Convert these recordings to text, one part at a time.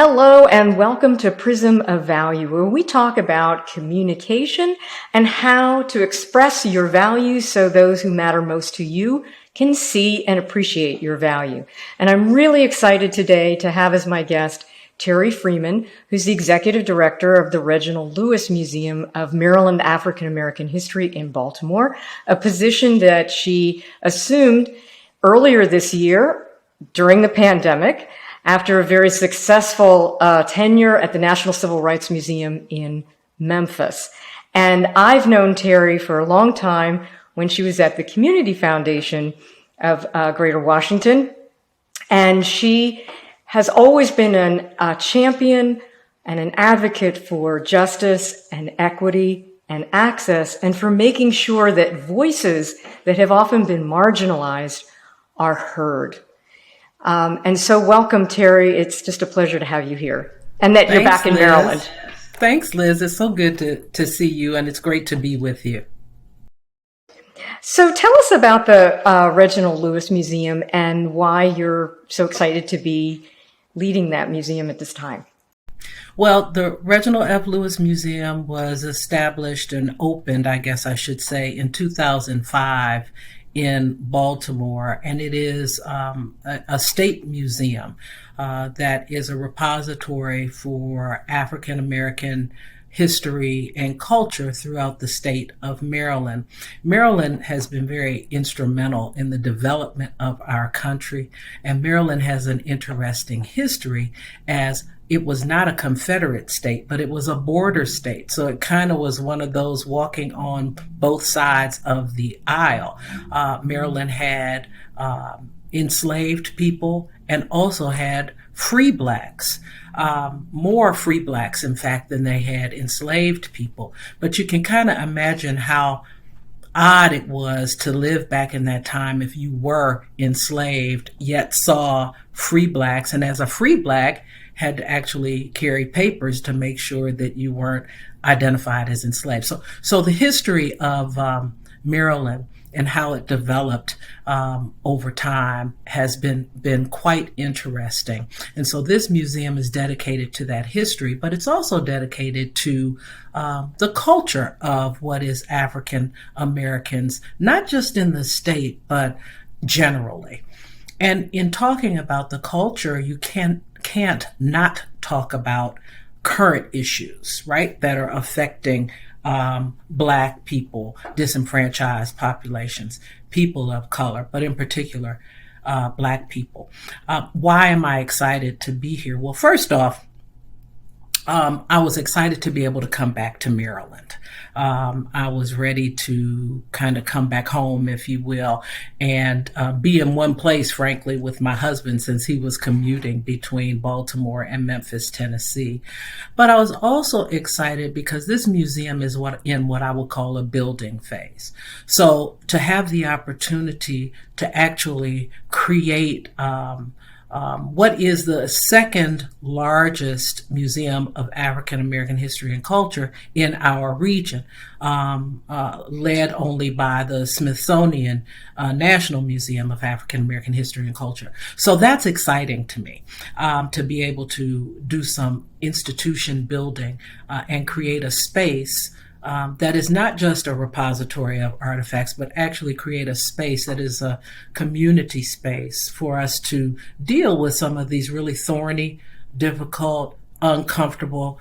Hello and welcome to Prism of Value, where we talk about communication and how to express your values so those who matter most to you can see and appreciate your value. And I'm really excited today to have as my guest Terri Freeman, who's the executive director of the Reginald Lewis Museum of Maryland African American History in Baltimore, a position that she assumed earlier this year during the pandemic, after a very successful tenure at the National Civil Rights Museum in Memphis. And I've known Terri for a long time when she was at the Community Foundation of Greater Washington. And she has always been a champion and an advocate for justice and equity and access, and for making sure that voices that have often been marginalized are heard. And so welcome, Terri. It's just a pleasure to have you here and that you're back in Maryland. Thanks, Liz. It's so good to see you, and it's great to be with you. So tell us about the Reginald Lewis Museum and why you're so excited to be leading that museum at this time. Well, the Reginald F. Lewis Museum was established and opened, I guess I should say, in 2005 in Baltimore, and it is a state museum that is a repository for African American history and culture throughout the state of Maryland. Maryland has been very instrumental in the development of our country, and Maryland has an interesting history as it was not a Confederate state, but it was a border state. So it kind of was one of those walking on both sides of the aisle. Maryland had enslaved people and also had free blacks, more free blacks, in fact, than they had enslaved people. But you can kind of imagine how odd it was to live back in that time if you were enslaved, yet saw free blacks. And as a free black, had to actually carry papers to make sure that you weren't identified as enslaved. So the history of Maryland and how it developed over time has been quite interesting. And so this museum is dedicated to that history, but it's also dedicated to the culture of what is African Americans, not just in the state, but generally. And in talking about the culture, you can't not talk about current issues, right, that are affecting Black people, disenfranchised populations, people of color, but in particular, Black people. Why am I excited to be here? Well, first off, I was excited to be able to come back to Maryland. I was ready to kind of come back home, if you will, and be in one place, frankly, with my husband, since he was commuting between Baltimore and Memphis, Tennessee. But I was also excited because this museum is in what I would call a building phase. So to have the opportunity to actually create what is the second largest museum of African American history and culture in our region, led only by the Smithsonian National Museum of African American History and Culture. So that's exciting to me, to be able to do some institution building and create a space that is not just a repository of artifacts, but actually create a space that is a community space for us to deal with some of these really thorny, difficult, uncomfortable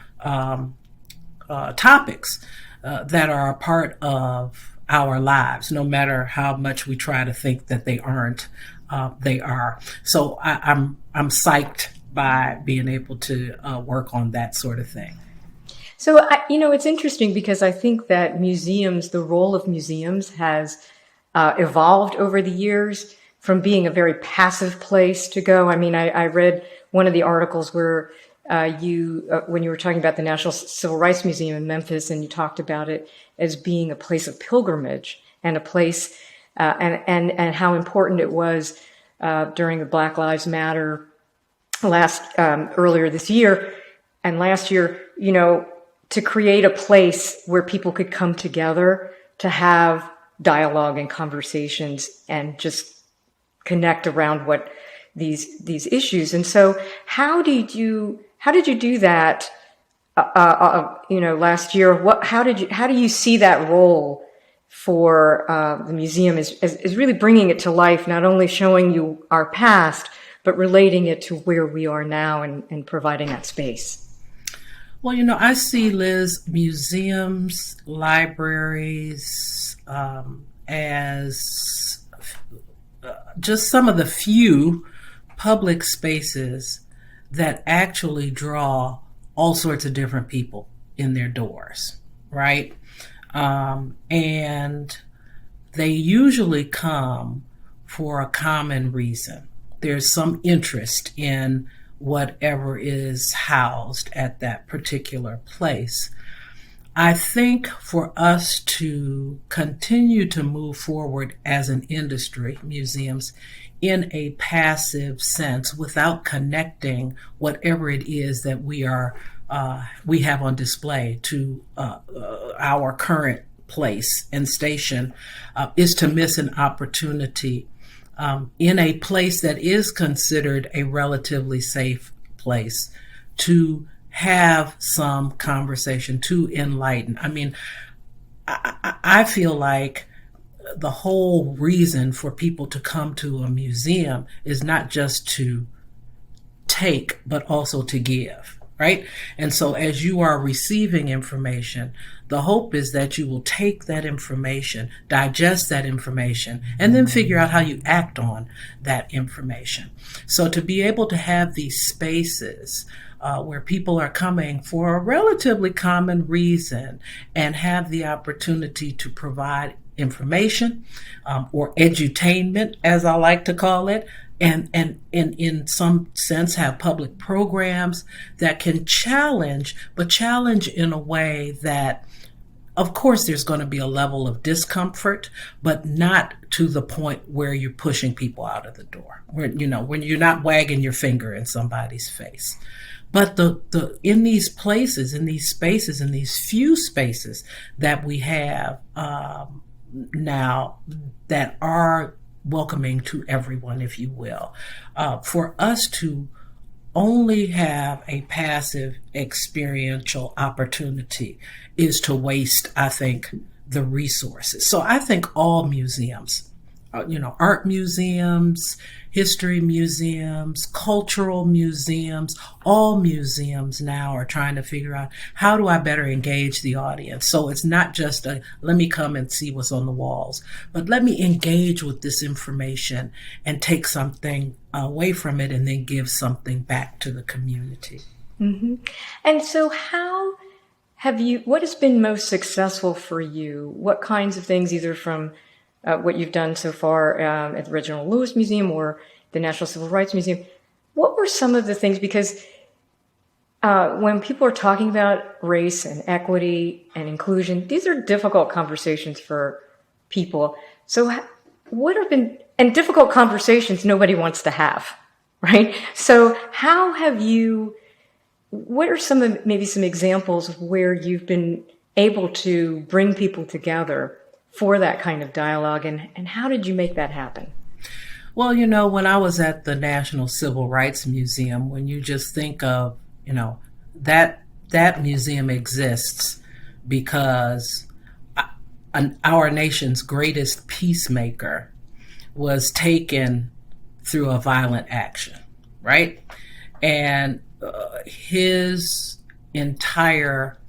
topics that are a part of our lives, no matter how much we try to think that they aren't. They are. So I'm psyched by being able to work on that sort of thing. So, it's interesting because I think that museums, the role of museums has evolved over the years from being a very passive place to go. I mean, I read one of the articles where when you were talking about the National Civil Rights Museum in Memphis, and you talked about it as being a place of pilgrimage and a place, and how important it was during the Black Lives Matter earlier this year and last year, to create a place where people could come together to have dialogue and conversations and just connect around what these issues. And so how how did you do that? Last year, how do you see that role for the museum is really bringing it to life, not only showing you our past, but relating it to where we are now and providing that space? Well, I see, Liz, museums, libraries, as just some of the few public spaces that actually draw all sorts of different people in their doors, right? And they usually come for a common reason. There's some interest in whatever is housed at that particular place. I think for us to continue to move forward as an industry, museums, in a passive sense without connecting whatever it is that we have on display to our current place and station, is to miss an opportunity in a place that is considered a relatively safe place to have some conversation, to enlighten. I mean, I feel like the whole reason for people to come to a museum is not just to take, but also to give, right? And so as you are receiving information, the hope is that you will take that information, digest that information, and then figure out how you act on that information. So to be able to have these spaces where people are coming for a relatively common reason and have the opportunity to provide information or edutainment, as I like to call it, and in some sense have public programs that can challenge, but challenge in a way that, of course, there's going to be a level of discomfort, but not to the point where you're pushing people out of the door, when you're not wagging your finger in somebody's face. But in these places, in these spaces, in these few spaces that we have now that are welcoming to everyone, if you will, for us to only have a passive experiential opportunity is to waste, I think, the resources. So I think all museums, art museums, history museums, cultural museums, all museums now are trying to figure out, how do I better engage the audience? So it's not just let me come and see what's on the walls, but let me engage with this information and take something away from it and then give something back to the community. Mm-hmm. And so what has been most successful for you? What kinds of things, either from what you've done so far at the Reginald Lewis Museum or the National Civil Rights Museum, what were some of the things? Because when people are talking about race and equity and inclusion, these are difficult conversations for people. So what have been, and difficult conversations nobody wants to have, right? So what are maybe some examples of where you've been able to bring people together for that kind of dialogue, and how did you make that happen? Well, when I was at the National Civil Rights Museum, when you just think of, that museum exists because our nation's greatest peacemaker was taken through a violent action, right? And his entire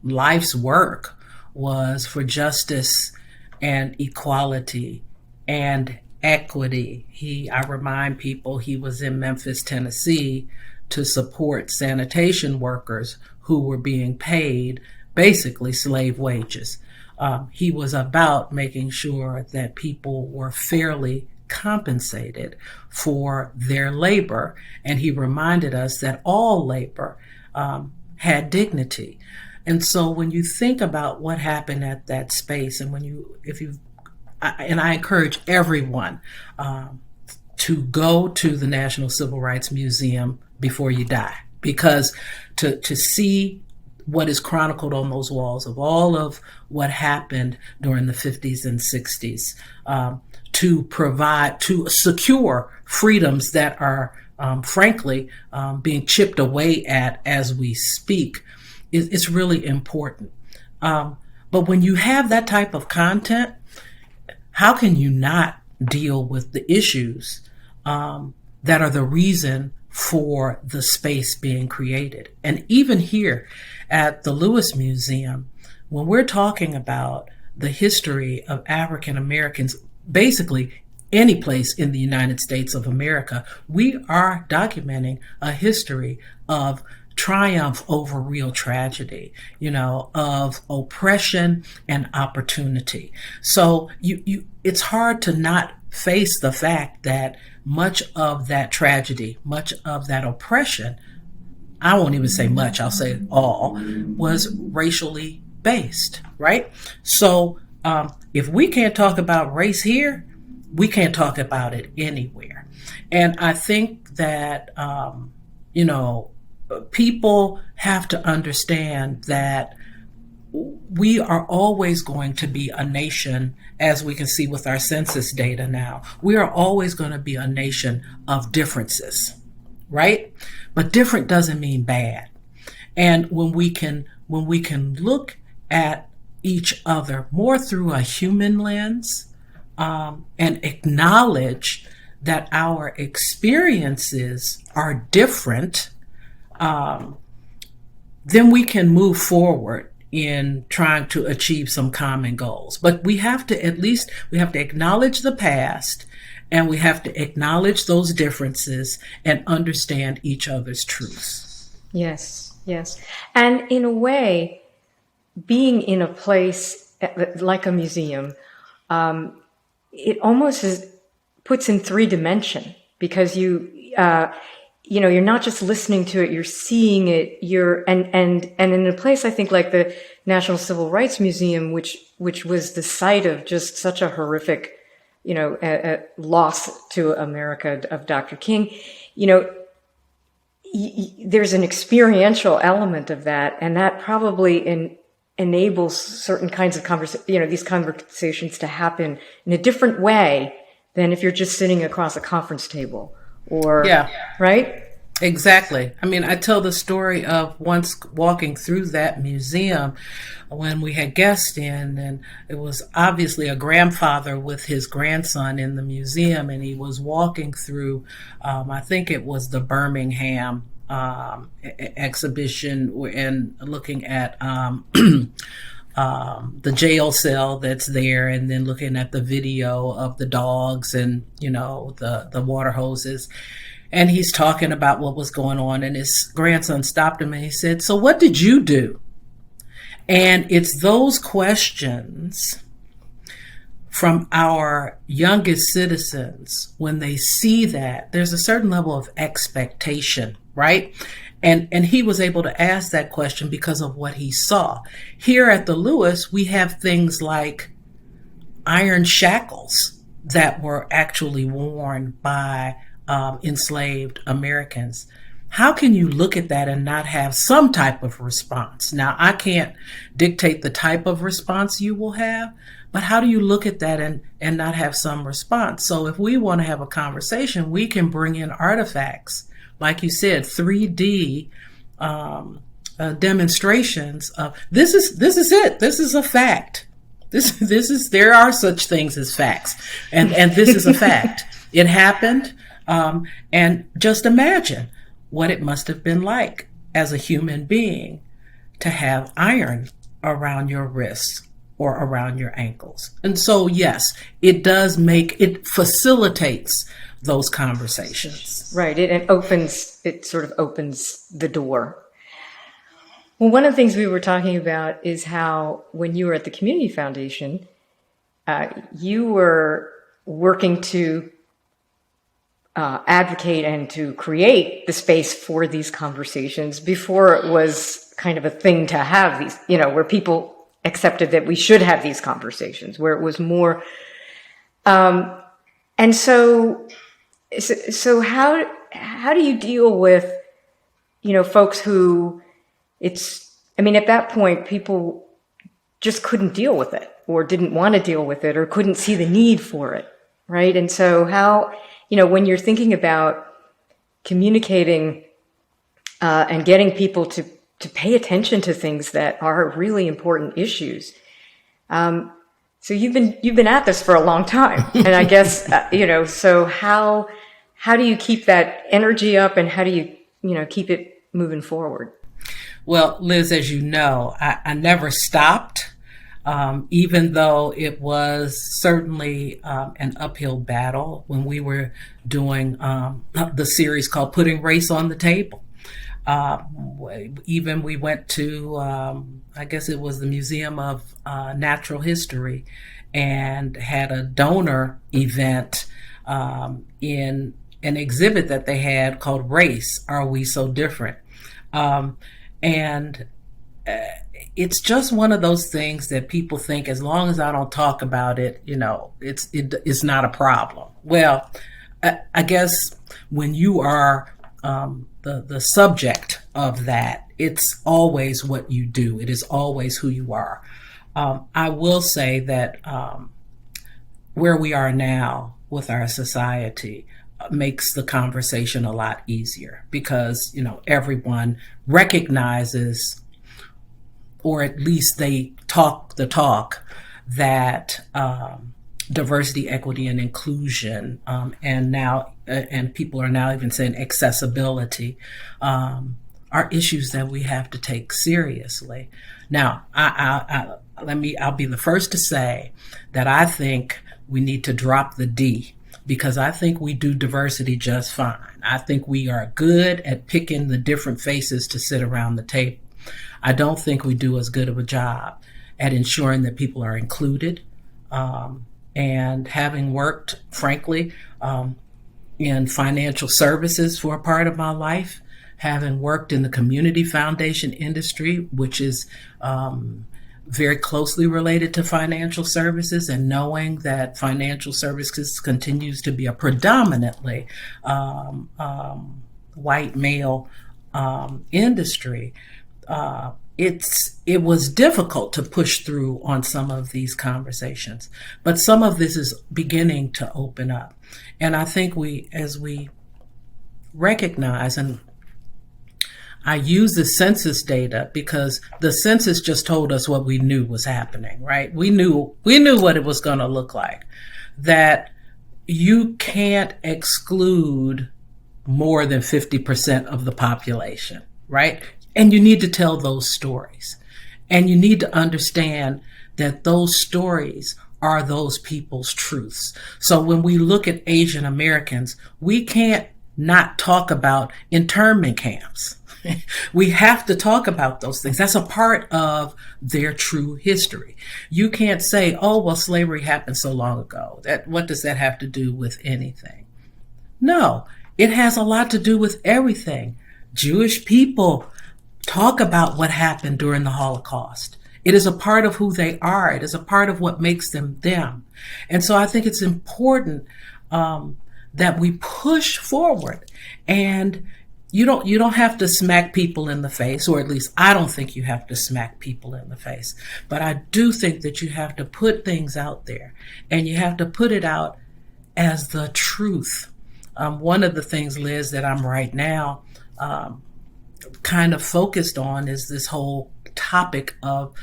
life's work was for justice and equality and equity. I remind people he was in Memphis, Tennessee to support sanitation workers who were being paid basically slave wages. He was about making sure that people were fairly compensated for their labor, and he reminded us that all labor had dignity. And so when you think about what happened at that space, and I encourage everyone to go to the National Civil Rights Museum before you die, because to see what is chronicled on those walls of all of what happened during the 50s and 60s, to secure freedoms that are frankly, being chipped away at as we speak, it's really important. But when you have that type of content, how can you not deal with the issues that are the reason for the space being created? And even here at the Lewis Museum, when we're talking about the history of African Americans, basically any place in the United States of America, we are documenting a history of triumph over real tragedy, of oppression and opportunity. So it's hard to not face the fact that much of that tragedy, much of that oppression, I won't even say much, I'll say all, was racially based, right? So if we can't talk about race here, we can't talk about it anywhere. And I think that, people have to understand that we are always going to be a nation, as we can see with our census data now. We are always going to be a nation of differences, right? But different doesn't mean bad. And when we can look at each other more through a human lens, and acknowledge that our experiences are different, then we can move forward in trying to achieve some common goals. But we have to acknowledge the past, and we have to acknowledge those differences and understand each other's truths. Yes, yes. And in a way, being in a place like a museum, it almost puts in 3-dimension, because you're not just listening to it, you're seeing it, and in a place, I think, like the National Civil Rights Museum, which was the site of just such a horrific, loss to America of Dr. King, there's an experiential element of that, and that probably enables certain kinds of these conversations to happen in a different way than if you're just sitting across a conference table right? Exactly. I mean, I tell the story of once walking through that museum when we had guests in, and it was obviously a grandfather with his grandson in the museum, and he was walking through, I think it was the Birmingham exhibition, and looking at the jail cell that's there, and then looking at the video of the dogs and the water hoses, and he's talking about what was going on, and his grandson stopped him and he said, "So what did you do?" And it's those questions from our youngest citizens, when they see that, there's a certain level of expectation, right? And he was able to ask that question because of what he saw. Here at the Lewis, we have things like iron shackles that were actually worn by enslaved Americans. How can you look at that and not have some type of response? Now, I can't dictate the type of response you will have, but how do you look at that and not have some response? So if we want to have a conversation, we can bring in artifacts, like you said, 3D demonstrations of this is it. This is a fact. This is there are such things as facts, and this is a fact. It happened, and just imagine what it must have been like as a human being to have iron around your wrists or around your ankles. And so, yes, it facilitates those conversations. Right. It sort of opens the door. Well, one of the things we were talking about is how when you were at the Community Foundation, you were working to advocate and to create the space for these conversations before it was kind of a thing to have these, where people accepted that we should have these conversations, where it was more. And so how do you deal with, folks who at that point, people just couldn't deal with it or didn't want to deal with it or couldn't see the need for it, right? And so how, when you're thinking about communicating and getting people to pay attention to things that are really important issues. So you've been at this for a long time, and I guess So how do you keep that energy up, and how do you keep it moving forward? Well, Liz, as you know, I never stopped, even though it was certainly an uphill battle when we were doing the series called Putting Race on the Table. Even we went to, I guess it was the Museum of Natural History, and had a donor event in an exhibit that they had called Race, Are We So Different? And it's just one of those things that people think, as long as I don't talk about it, it's not a problem. Well, I guess when you are the subject of that, it's always what you do. It is always who you are. I will say that where we are now with our society makes the conversation a lot easier, because everyone recognizes, or at least they talk the talk, that diversity, equity, and inclusion, and people are now even saying accessibility, are issues that we have to take seriously. Now, I'll be the first to say that I think we need to drop the D, because I think we do diversity just fine. I think we are good at picking the different faces to sit around the table. I don't think we do as good of a job at ensuring that people are included. And having worked, frankly, in financial services for a part of my life, having worked in the community foundation industry, which is very closely related to financial services, and knowing that financial services continues to be a predominantly white male industry, it was difficult to push through on some of these conversations, but some of this is beginning to open up. And I think as we recognize, and I use the census data because the census just told us what we knew was happening, right? We knew what it was going to look like, that you can't exclude more than 50% of the population, right? And you need to tell those stories. And you need to understand that those stories are those people's truths. So when we look at Asian Americans, we can't not talk about internment camps. We have to talk about those things. That's a part of their true history. You can't say, oh, well, slavery happened so long ago. What does that have to do with anything? No, it has a lot to do with everything. Jewish people talk about what happened during the Holocaust. It is a part of who they are. It is a part of what makes them them. And so I think it's important that we push forward. And you don't have to smack people in the face, or at least I don't think you have to smack people in the face. But I do think that you have to put things out there, and you have to put it out as the truth. One of the things, Liz, that I'm right now kind of focused on is this whole topic of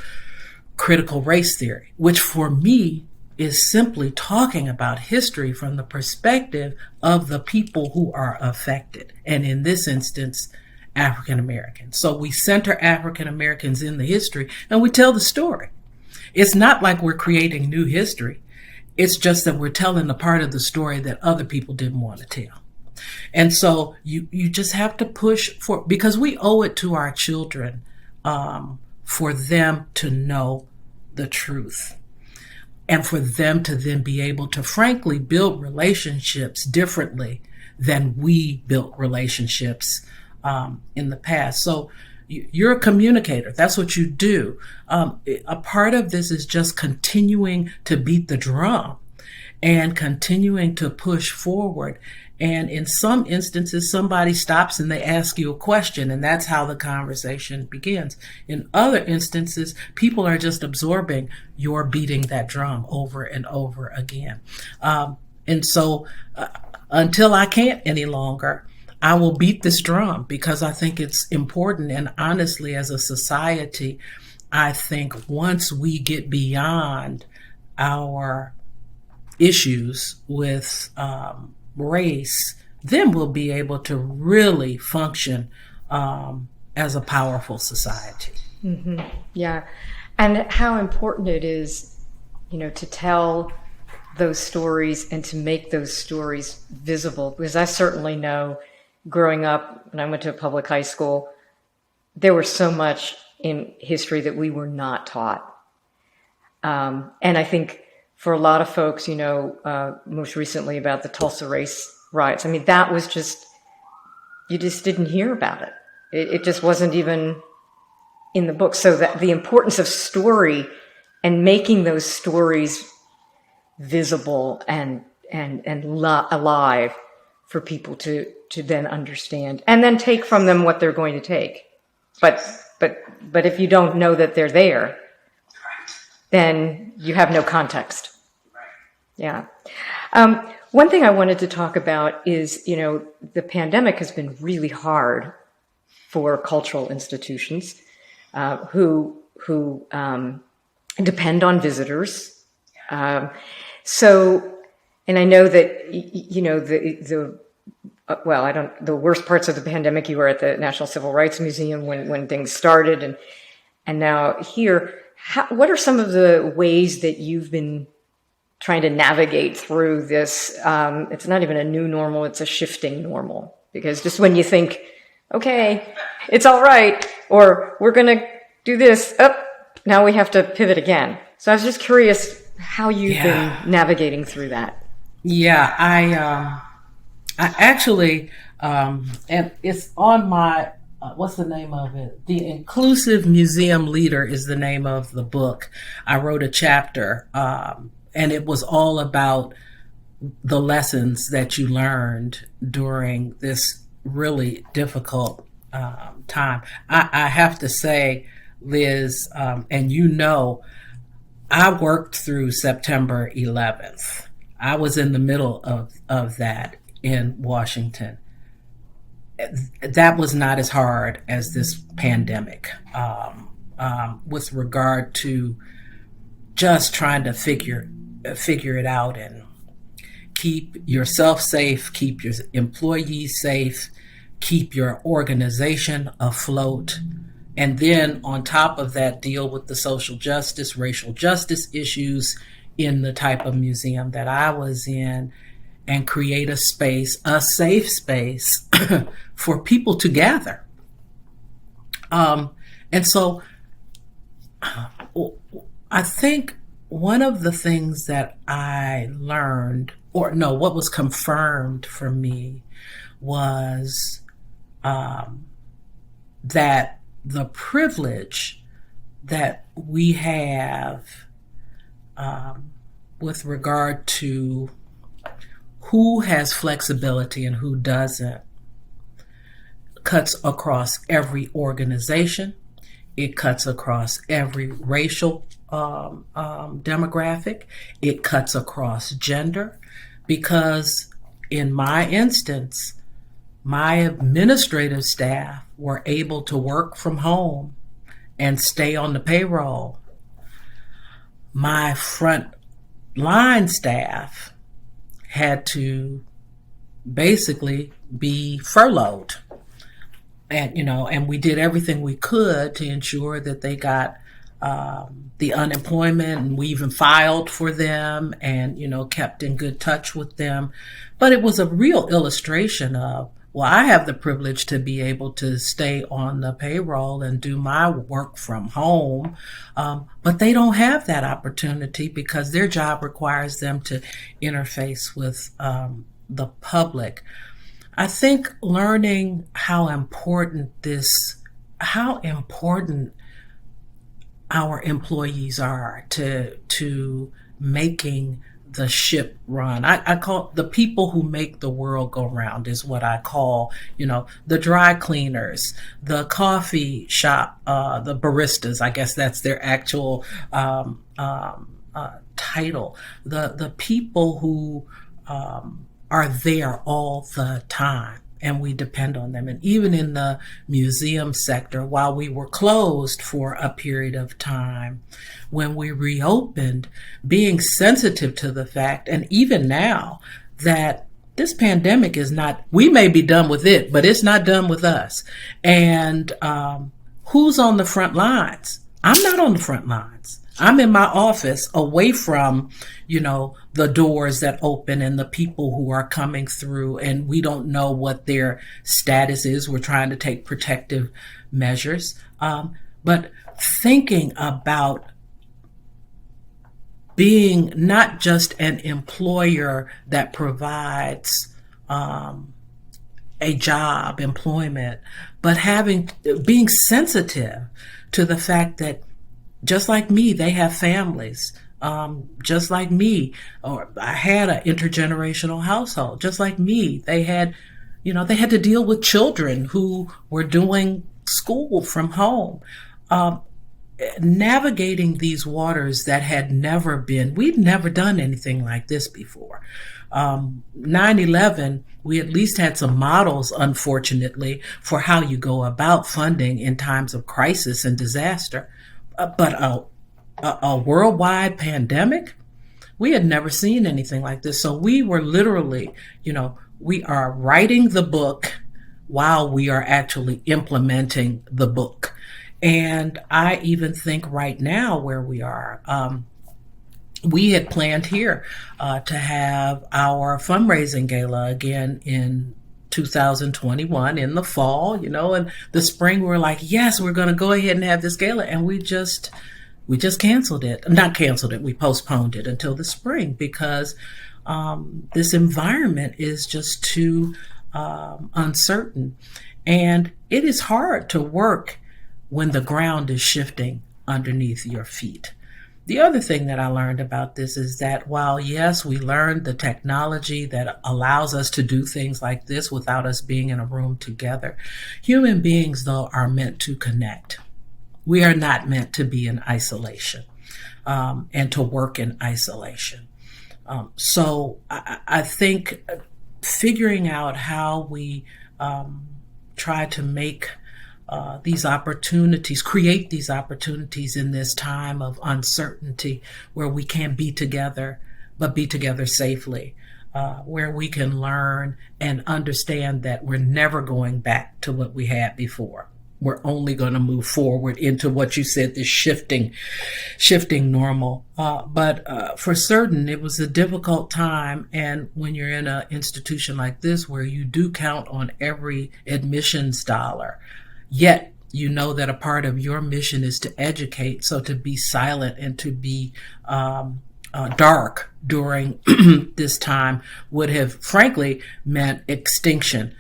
critical race theory, which for me is simply talking about history from the perspective of the people who are affected. And in this instance, African Americans. So we center African Americans in the history and we tell the story. It's not like we're creating new history. It's just that we're telling the part of the story that other people didn't want to tell. And so you just have to push for, because we owe it to our children for them to know the truth, and for them to then be able to, frankly, build relationships differently than we built relationships in the past. So you're a communicator. That's what you do. A part of this is just continuing to beat the drum and continuing to push forward. And in some instances, somebody stops and they ask you a question, and that's how the conversation begins. In other instances, people are just absorbing your beating that drum over and over again. And so until I can't any longer, I will beat this drum because I think it's important. And honestly, as a society, I think once we get beyond our issues with race, then we'll be able to really function as a powerful society. Mm-hmm. Yeah. And how important it is, to tell those stories and to make those stories visible. Because I certainly know growing up, when I went to a public high school, there was so much in history that we were not taught. And I think for a lot of folks, most recently about the Tulsa race riots, I mean, that was you just didn't hear about it. It just wasn't even in the book. So that the importance of story and making those stories visible and alive for people to then understand and then take from them what they're going to take. But if you don't know that they're there, then you have no context. Yeah. One thing I wanted to talk about is, the pandemic has been really hard for cultural institutions who depend on visitors. So, and I know that, the worst parts of the pandemic, you were at the National Civil Rights Museum when things started, and now here. What are some of the ways that you've been trying to navigate through this? It's not even a new normal, it's a shifting normal. Because just when you think, okay, it's all right, or we're going to do this, now we have to pivot again. So I was just curious how you've been navigating through that. Yeah, I actually, and it's on my, what's the name of it? The Inclusive Museum Leader is the name of the book. I wrote a chapter, and it was all about the lessons that you learned during this really difficult time. I have to say, Liz, and I worked through September 11th. I was in the middle of that in Washington. That was not as hard as this pandemic with regard to just trying to figure it out and keep yourself safe, keep your employees safe, keep your organization afloat. And then on top of that, deal with the social justice, racial justice issues in the type of museum that I was in, and create a safe space for people to gather. And so I think one of the things that I learned, what was confirmed for me was that the privilege that we have with regard to who has flexibility and who doesn't cuts across every organization. It cuts across every racial demographic. It cuts across gender, because in my instance, my administrative staff were able to work from home and stay on the payroll. My front line staff had to basically be furloughed. And we did everything we could to ensure that they got the unemployment, and we even filed for them and, kept in good touch with them. But it was a real illustration of, I have the privilege to be able to stay on the payroll and do my work from home, but they don't have that opportunity because their job requires them to interface with the public. I think learning how important our employees are to making the ship run. I call the people who make the world go round is what I call, the dry cleaners, the coffee shop, the baristas. I guess that's their actual title. The people who are there all the time. and we depend on them. And even in the museum sector, while we were closed for a period of time, when we reopened, being sensitive to the fact, and even now, that this pandemic is not, we may be done with it, but it's not done with us. And who's on the front lines? I'm not on the front lines. I'm in my office away from, the doors that open and the people who are coming through, and we don't know what their status is. We're trying to take protective measures. But thinking about being not just an employer that provides a job, employment, but being sensitive to the fact that just like me, they have families. Just like me, or I had an intergenerational household. Just like me, they had to deal with children who were doing school from home. Navigating these waters that had we'd never done anything like this before. 9/11, we at least had some models, unfortunately, for how you go about funding in times of crisis and disaster. But a worldwide pandemic, we had never seen anything like this. So we were literally, we are writing the book while we are actually implementing the book. And I even think right now where we are, we had planned here to have our fundraising gala again in 2021 in the fall, and the spring we're like, yes, we're going to go ahead and have this gala. And we just canceled it. Not canceled it. We postponed it until the spring because this environment is just too uncertain. And it is hard to work when the ground is shifting underneath your feet. The other thing that I learned about this is that while, yes, we learned the technology that allows us to do things like this without us being in a room together, human beings, though, are meant to connect. We are not meant to be in isolation and to work in isolation. So I think figuring out how we try to make these opportunities, create these opportunities in this time of uncertainty where we can be together, but be together safely, where we can learn and understand that we're never going back to what we had before. We're only going to move forward into what you said, this shifting normal. But for certain, it was a difficult time. And when you're in an institution like this, where you do count on every admissions dollar, yet you know that a part of your mission is to educate. So to be silent and to be dark during this time would have, frankly, meant extinction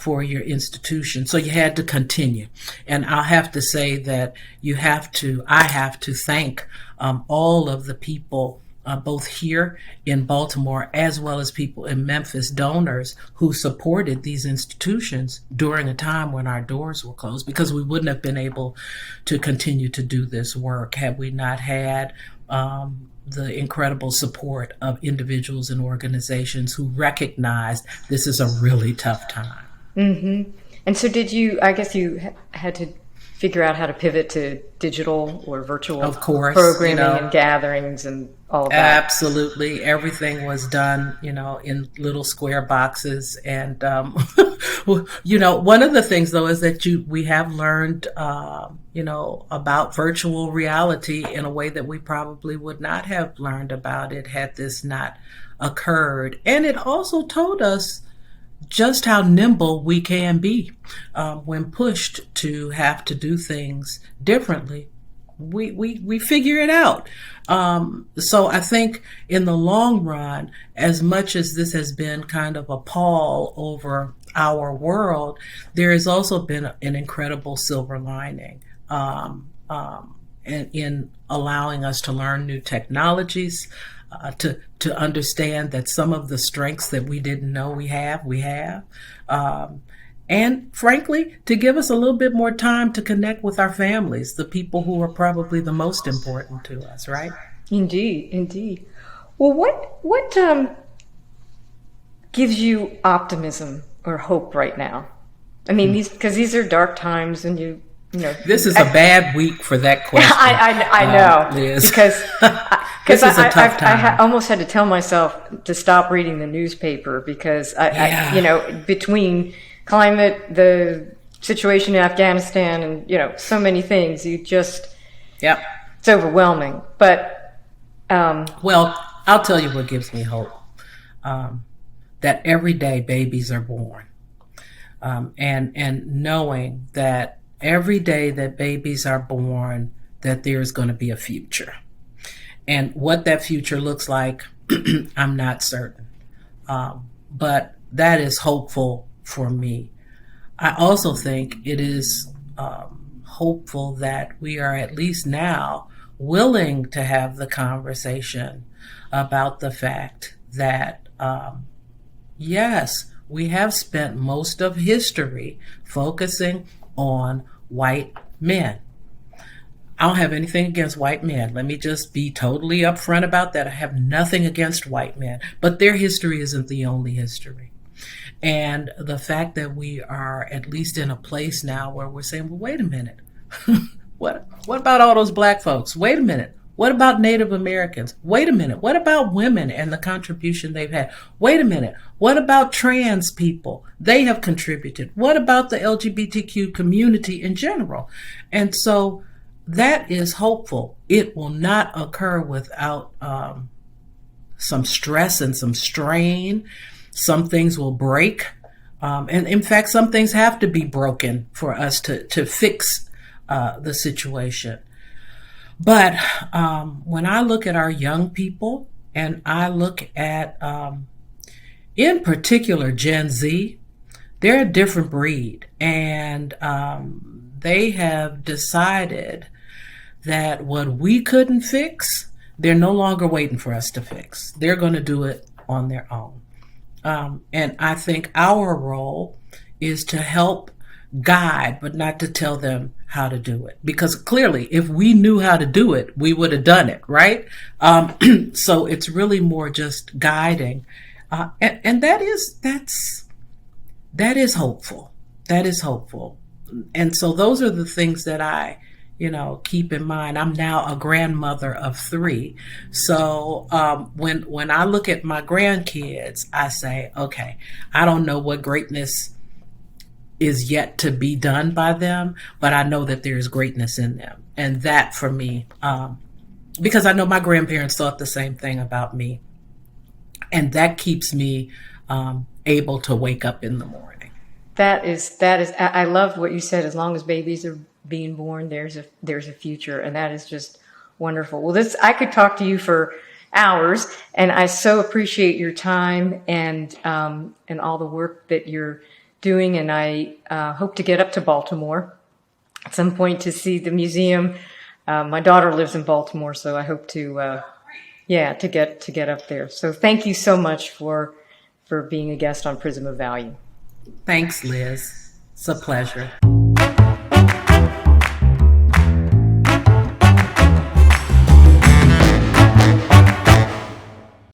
for your institution. So you had to continue. And I'll have to say that I have to thank all of the people both here in Baltimore as well as people in Memphis, donors who supported these institutions during a time when our doors were closed, because we wouldn't have been able to continue to do this work had we not had the incredible support of individuals and organizations who recognized this is a really tough time. Mm-hmm. And so I guess you had to figure out how to pivot to digital or virtual, of course, programming and gatherings and all of that. Absolutely. Everything was done, in little square boxes. And, one of the things, though, is that we have learned, about virtual reality in a way that we probably would not have learned about it had this not occurred. And it also told us just how nimble we can be when pushed to have to do things differently. We figure it out. So I think in the long run, as much as this has been kind of a pall over our world, there has also been an incredible silver lining in allowing us to learn new technologies, to understand that some of the strengths that we didn't know we have. And frankly, to give us a little bit more time to connect with our families, the people who are probably the most important to us, right? Indeed. Well, what gives you optimism or hope right now? I mean, these are dark times, and you know. This is a bad week for that question. I know, Liz. because This is a tough time. I almost had to tell myself to stop reading the newspaper because I you know, between climate, the situation in Afghanistan, and you know, so many things, you just it's overwhelming. But well, I'll tell you what gives me hope. That every day babies are born, and knowing that every day that babies are born, that there's going to be a future. And what that future looks like, I'm not certain. But that is hopeful for me. I also think it is hopeful that we are at least now willing to have the conversation about the fact that, yes, we have spent most of history focusing on white men. I don't have anything against white men. Let me just be totally upfront about that. I have nothing against white men, but their history isn't the only history. And the fact that we are at least in a place now where we're saying, well, wait a minute. What about all those black folks? Wait a minute. What about Native Americans? Wait a minute. What about women and the contribution they've had? Wait a minute. What about trans people? They have contributed. What about the LGBTQ community in general? And so that is hopeful. It will not occur without some stress and some strain. Some things will break. And in fact, some things have to be broken for us to fix the situation. But when I look at our young people, and I look at, in particular, Gen Z, they're a different breed. And they have decided that what we couldn't fix, they're no longer waiting for us to fix. They're going to do it on their own. And I think our role is to help guide, but not to tell them how to do it. Because clearly, if we knew how to do it, we would have done it, right? So it's really more just guiding. And that is hopeful. That is hopeful. And so those are the things that I, keep in mind. I'm now a grandmother of 3. So when I look at my grandkids, I say, okay, I don't know what greatness is yet to be done by them, but I know that there is greatness in them. And that for me, because I know my grandparents thought the same thing about me. And that keeps me able to wake up in the morning. That is, I love what you said. As long as babies are being born, there's a future. And that is just wonderful. Well, I could talk to you for hours, and I so appreciate your time and all the work that you're doing. And I hope to get up to Baltimore at some point to see the museum. My daughter lives in Baltimore, so I hope to get up there. So thank you so much for being a guest on Prism of Value. Thanks, Liz. It's a pleasure.